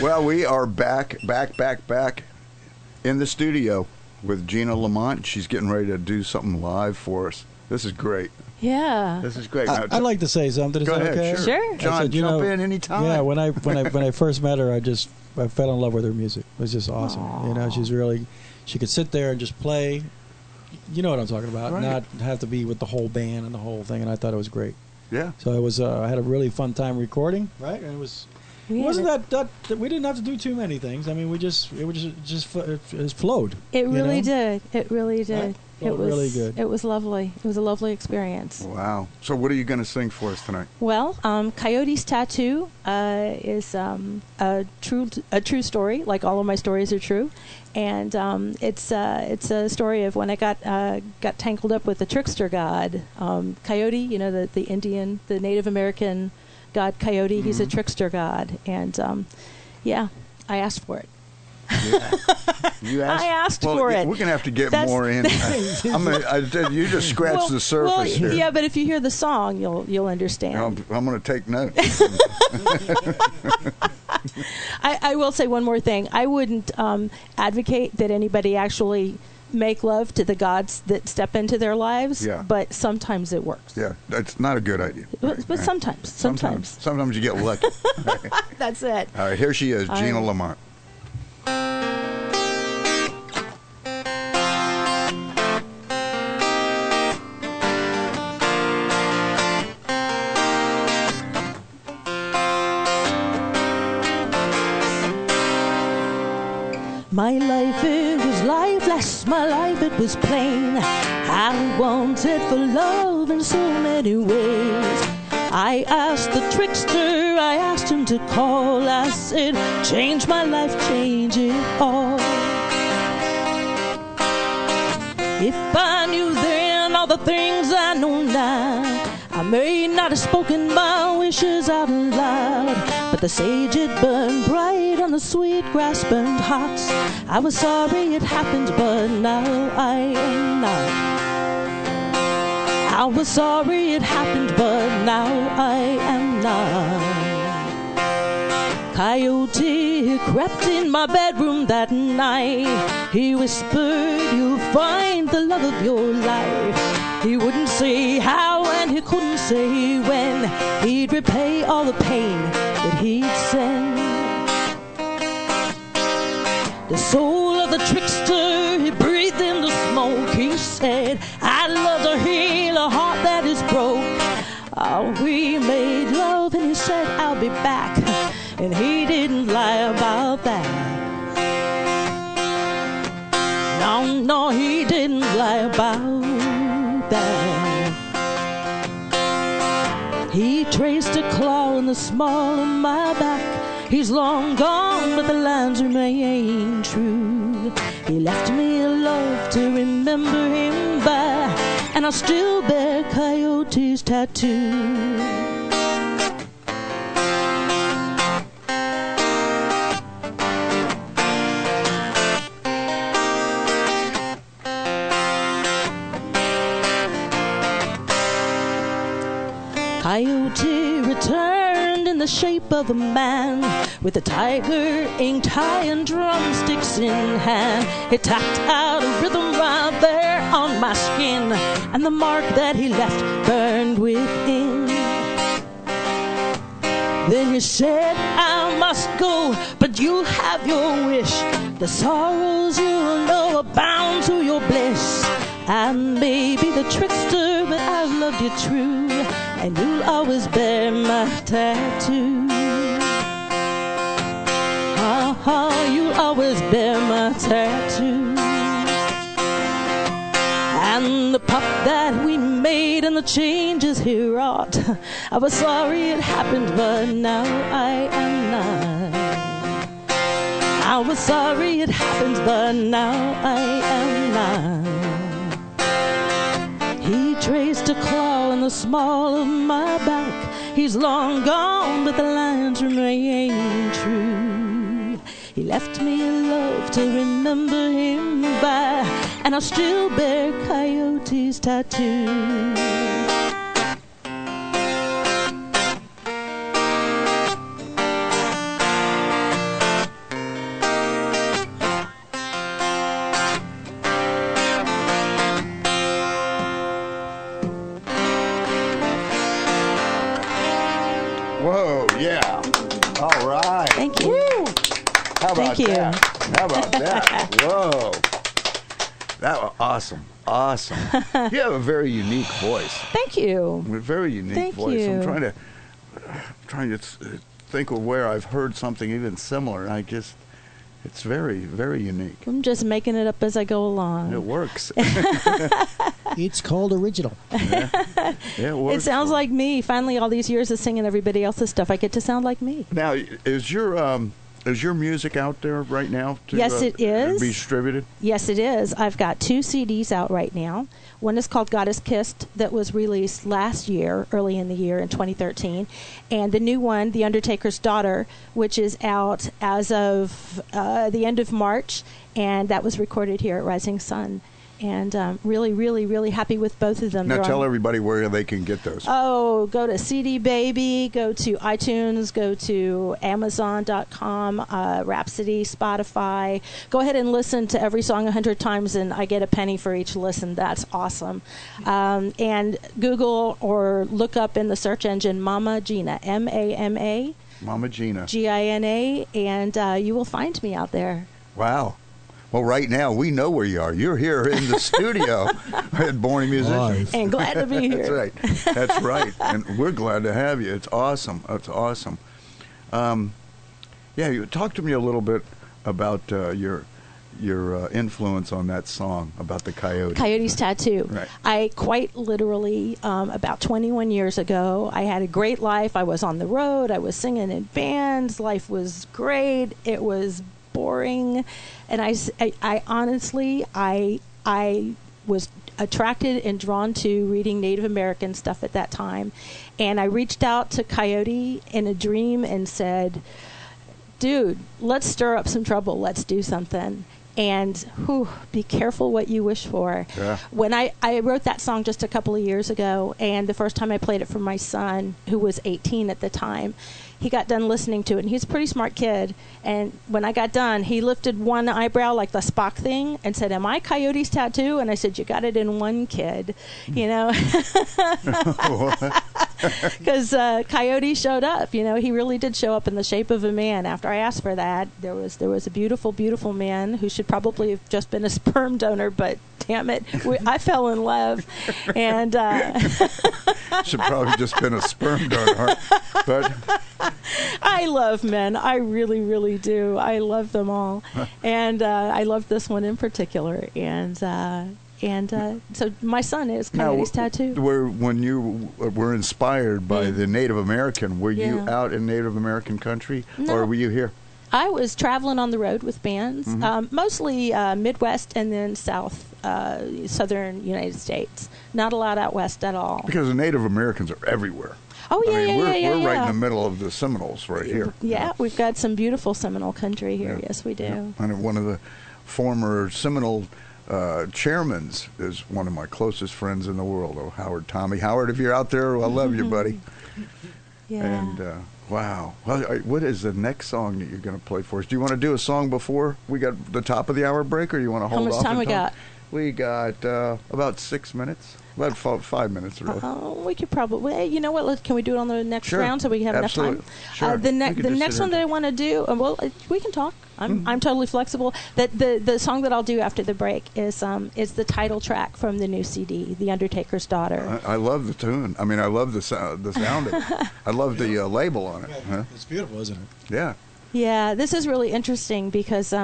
Well, we are back in the studio with Gina Lamont. She's getting ready to do something live for us. This is great. Yeah. This is great. I'd like to say something. Is Go that ahead, okay? Sure. John, jump in anytime. Yeah, when I first met her, I fell in love with her music. It was just awesome. Aww. You know, she could sit there and just play. You know what I'm talking about. Right. Not have to be with the whole band and the whole thing. And I thought it was great. Yeah. So it was. I had a really fun time recording. Right, and it was. It wasn't that we didn't have to do too many things. I mean, it just flowed. It really did. It really did. Right? Felt really good. It was lovely. It was a lovely experience. Wow. So what are you going to sing for us tonight? Well, Coyote's Tattoo is a true story. Like all of my stories are true, and it's a story of when I got tangled up with the trickster god Coyote. You know, the Native American god Coyote. Mm-hmm. He's a trickster god, and I asked for it. Yeah. You asked? I asked for it. We're going to have to get more in. You just scratched the surface here. Yeah, but if you hear the song, you'll understand. I'm going to take notes. I will say one more thing. I wouldn't advocate that anybody actually make love to the gods that step into their lives, but sometimes it works. Yeah, that's not a good idea. But sometimes you get lucky. That's it. All right, here she is, Gina Lamont. My life, it was lifeless, my life, it was plain. I wanted for love in so many ways. I asked the trickster, I asked him to call. I said, change my life, change it all. If I knew then all the things I know now, I may not have spoken my wishes out loud, but the sage it burned bright on the sweet grass burned hot. I was sorry it happened, but now I am not. I was sorry it happened, but now I am not. Coyote crept in my bedroom that night. He whispered, you'll find the love of your life. He wouldn't say how and he couldn't say when. He'd repay all the pain that he'd send. The soul of the trickster, he breathed in the smoke. He said, I'd love to heal a heart that is broke. Oh, we made love and he said, I'll be back. And he didn't lie about that. No, he didn't lie about that. He traced a claw in the small of my back. He's long gone, but the lines remain true. He left me a love to remember him by, and I still bear Coyote's tattoo. Coyote returned in the shape of a man, with a tiger ink tie and drumsticks in hand. He tapped out a rhythm right there on my skin, and the mark that he left burned within. Then he said, I must go, but you'll have your wish. The sorrows you'll know are bound to your bliss. I may be the trickster, but I've loved you true, and you'll always bear my tattoo. You'll always bear my tattoo. And the pup that we made and the changes he wrought, I was sorry it happened, but now I am not. I was sorry it happened, but now I am not. He traced a claw in the small of my back. He's long gone, but the lines remain true. He left me a love to remember him by, and I still bear Coyote's tattoo. Thank you. Woo! How about Thank you. that? How about that? Whoa. That was awesome. Awesome. You have a very unique voice. Thank you. A very unique Thank voice. you. I'm trying to think of where I've heard something even similar. It's very, very unique. I'm just making it up as I go along. It works. It's called original. Yeah, it works. It sounds like me. Finally, all these years of singing everybody else's stuff, I get to sound like me. Now, is your music out there right now? Yes, it is. Be distributed? Yes, it is. I've got 2 CDs out right now. One is called God Is Kissed, that was released last year, early in the year in 2013. And the new one, The Undertaker's Daughter, which is out as of the end of March. And that was recorded here at Rising Sun. And really, really, really happy with both of them. Now tell everybody where they can get those. Oh, go to CD Baby, go to iTunes, go to Amazon.com, Rhapsody, Spotify. Go ahead and listen to every song 100 times, and I get a penny for each listen. That's awesome. And Google or look up in the search engine Mama Gina, M-A-M-A. Mama Gina. G-I-N-A, and you will find me out there. Wow. Well, right now, we know where you are. You're here in the studio at Born a Musician. Live. And glad to be here. That's right. That's right. And we're glad to have you. It's awesome. It's awesome. Yeah, you talk to me a little bit about your influence on that song about the coyote. Coyote's Tattoo. Right. I quite literally, about 21 years ago, I had a great life. I was on the road. I was singing in bands. Life was great. It was boring. And I honestly, I was attracted and drawn to reading Native American stuff at that time. And I reached out to Coyote in a dream and said, dude, let's stir up some trouble. Let's do something. And be careful what you wish for. Yeah. When I wrote that song just a couple of years ago, and the first time I played it for my son, who was 18 at the time, he got done listening to it, and he's a pretty smart kid. And when I got done, he lifted one eyebrow like the Spock thing and said, "Am I Coyote's Tattoo?" And I said, "You got it in one, kid." You know, because Coyote showed up. You know, he really did show up in the shape of a man. After I asked for that, there was a beautiful, beautiful man who should probably have just been a sperm donor, but damn it, I fell in love, and should probably just been a sperm donor, but I love men. I really, really do. I love them all, and I love this one in particular. And so my son is Coyote's Tattoo. When you were inspired by the Native American, were you out in Native American country, or were you here? I was traveling on the road with bands, mostly Midwest and then southern United States. Not a lot out west at all. Because the Native Americans are everywhere. Oh, yeah, we're right in the middle of the Seminoles right here. Yeah, we've got some beautiful Seminole country here. Yeah. Yes, we do. Yeah. And one of the former Seminole chairmen is one of my closest friends in the world, Howard. Tommy Howard, if you're out there, I love you, buddy. Yeah. And wow. Well, what is the next song that you're going to play for us? Do you want to do a song before we got the top of the hour break, or you want to hold off? How much time we got? We got about 6 minutes. About 5 minutes, really. We could probably. You know what? Can we do it on the next round so we have enough time? Sure. The next one that I want to do. Well, we can talk. I'm totally flexible. The song that I'll do after the break is the title track from the new CD, The Undertaker's Daughter. I love the tune. I mean, I love the sound of it. I love the label on it. Yeah, it's beautiful, isn't it? Yeah. Yeah, this is really interesting because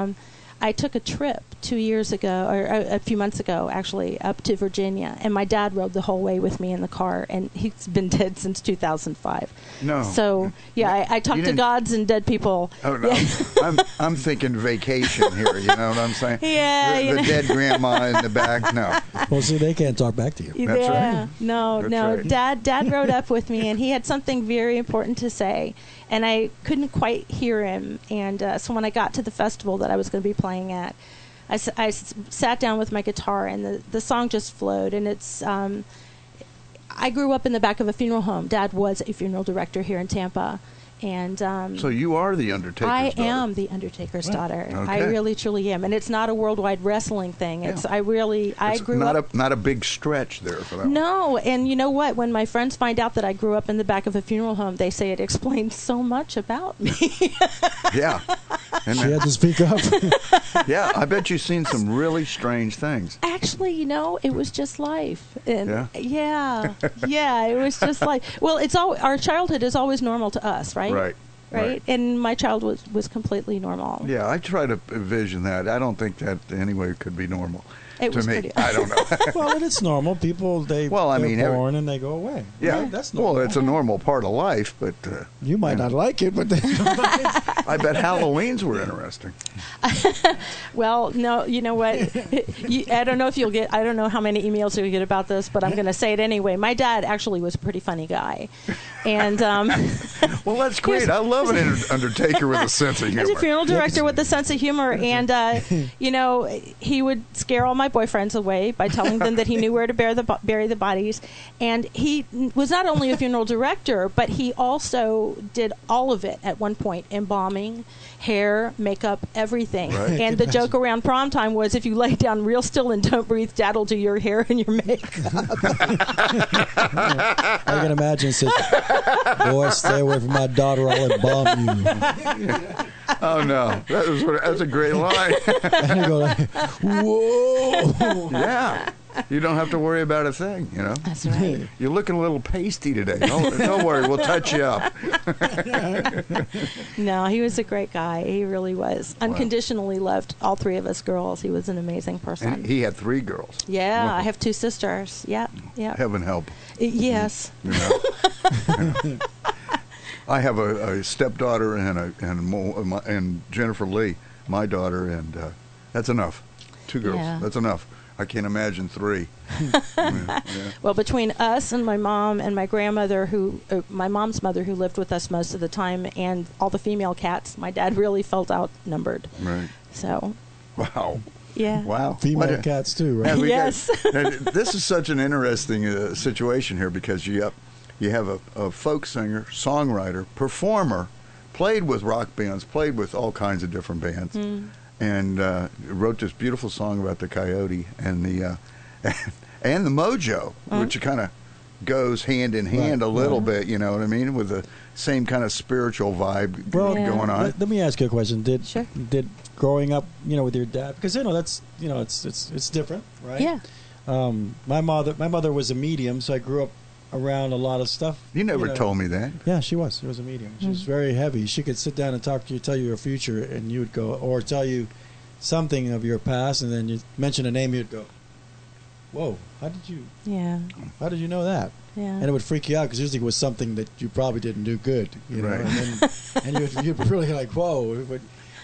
I took a trip 2 years ago, or a few months ago, actually, up to Virginia, and my dad rode the whole way with me in the car, and he's been dead since 2005. No. So, yeah, I talk to gods and dead people. Oh, no. Yeah. I'm thinking vacation here, you know what I'm saying? Yeah. The dead grandma in the back, no. Well, see, they can't talk back to you. That's right. No. Right. Dad rode up with me, and he had something very important to say, and I couldn't quite hear him. And so when I got to the festival that I was going to be playing at, I sat down with my guitar, and the song just flowed. And it's I grew up in the back of a funeral home. Dad was a funeral director here in Tampa, And so you are the Undertaker's I daughter. am the Undertaker's daughter. Okay. I really, truly am. And it's not a worldwide wrestling thing. It's I It's grew not up. not a big stretch there for that one. No, and you know what? When my friends find out that I grew up in the back of a funeral home, they say it explains so much about me. Yeah. And She had to speak up. yeah, I bet you've seen some really strange things. Actually, it was just life. And Yeah? yeah, it was just like. Well, our childhood is always normal to us, right? Right. And my child was completely normal. Yeah, I try to envision that. I don't think that anyway could be normal. It to was me, pretty. I don't know. Well, and it's normal. People, they're born and they go away. Yeah, Right? That's normal. well, it's a normal part of life, but You might not like it, but I bet Halloweens were interesting. Well, no, you know what? I don't know if you'll get. I don't know how many emails you'll get about this, but I'm going to say it anyway. My dad actually was a pretty funny guy, and Well, that's great. I love an undertaker with a sense of humor. he's a funeral director with a sense of humor, and he would scare all my boyfriends away by telling them that he knew where to bury the bodies, and he was not only a funeral director, but he also did all of it at one point: embalming, hair, makeup, everything. Right. And the joke around prom time was, if you lay down real still and don't breathe, Dad'll do your hair and your makeup. I can imagine says, "Boy, stay away from my daughter. I'll embalm you." Oh no, that's a great line. And you go like, "Whoa!" Yeah, you don't have to worry about a thing. That's right. You're looking a little pasty today. Don't worry, we'll touch you up. No, he was a great guy. He really was. Unconditionally loved all three of us girls. He was an amazing person. And he had 3 girls. Yeah, Wow. I have 2 sisters. Yeah. Heaven help. Yes. I have a stepdaughter and Jennifer Lee, my daughter, and that's enough. 2 girls. Yeah. That's enough. I can't imagine 3. Yeah. Well, between us and my mom and my grandmother, my mom's mother, who lived with us most of the time, and all the female cats, my dad really felt outnumbered. Right. So. Wow. Yeah. Wow. Female cats too, right? And we Yes. and this is such an interesting situation here because you have a folk singer, songwriter, performer, played with rock bands, played with all kinds of different bands, and wrote this beautiful song about the coyote and the mojo, which kind of goes hand in hand a little bit. You know what I mean? With the same kind of spiritual vibe going on. Let me ask you a question. Sure. Did growing up, with your dad, because that's it's different, right? Yeah. My mother was a medium, so I grew up around a lot of stuff. You never told me that. Yeah, she was. She was a medium. She was very heavy. She could sit down and talk to you, tell you your future, and you would go, or tell you something of your past, and then you mention a name, you'd go, "Whoa, how did you know that?" Yeah. And it would freak you out because usually it was something that you probably didn't do good, Right. and you'd really like, "Whoa."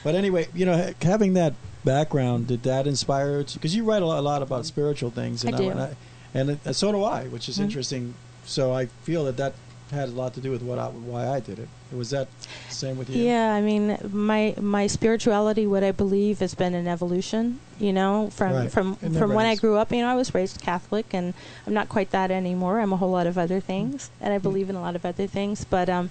But anyway, having that background, did that inspire you? Because you write a lot about spiritual things, and I do. And so do I, which is interesting. So I feel that had a lot to do with why I did it. Was that the same with you? Yeah, I mean, my spirituality, what I believe, has been an evolution. From when I grew up. I was raised Catholic, and I'm not quite that anymore. I'm a whole lot of other things, and I believe in a lot of other things. But I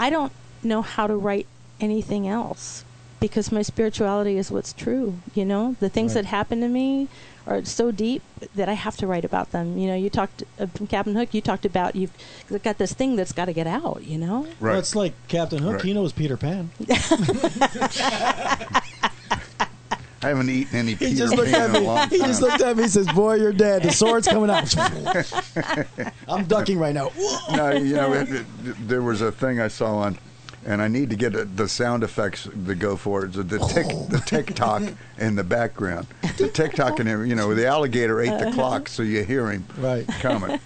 don't know how to write anything else because my spirituality is what's true. The things that happen to me are so deep that I have to write about them. You talked from Captain Hook. You talked about you've got this thing that's got to get out. Right. Well, it's like Captain Hook. Right. He knows Peter Pan. I haven't eaten any He Peter just looked Pan at in a me. long He time. just looked at me and says, "Boy, you're dead. The sword's coming out." I'm ducking right now. No, there was a thing I saw on, and I need to get the sound effects to go for it. The tick-tock in the background. The tick-tock, and the alligator ate the clock, so you hear him coming.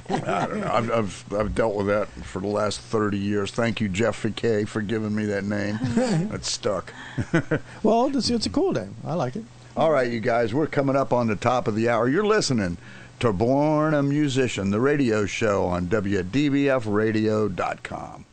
I don't know. I've dealt with that for the last 30 years. Thank you, Jeff Kay, for giving me that name. It's stuck. Well, it's a cool name. I like it. All right, you guys, we're coming up on the top of the hour. You're listening to Born a Musician, the radio show on WDBFradio.com.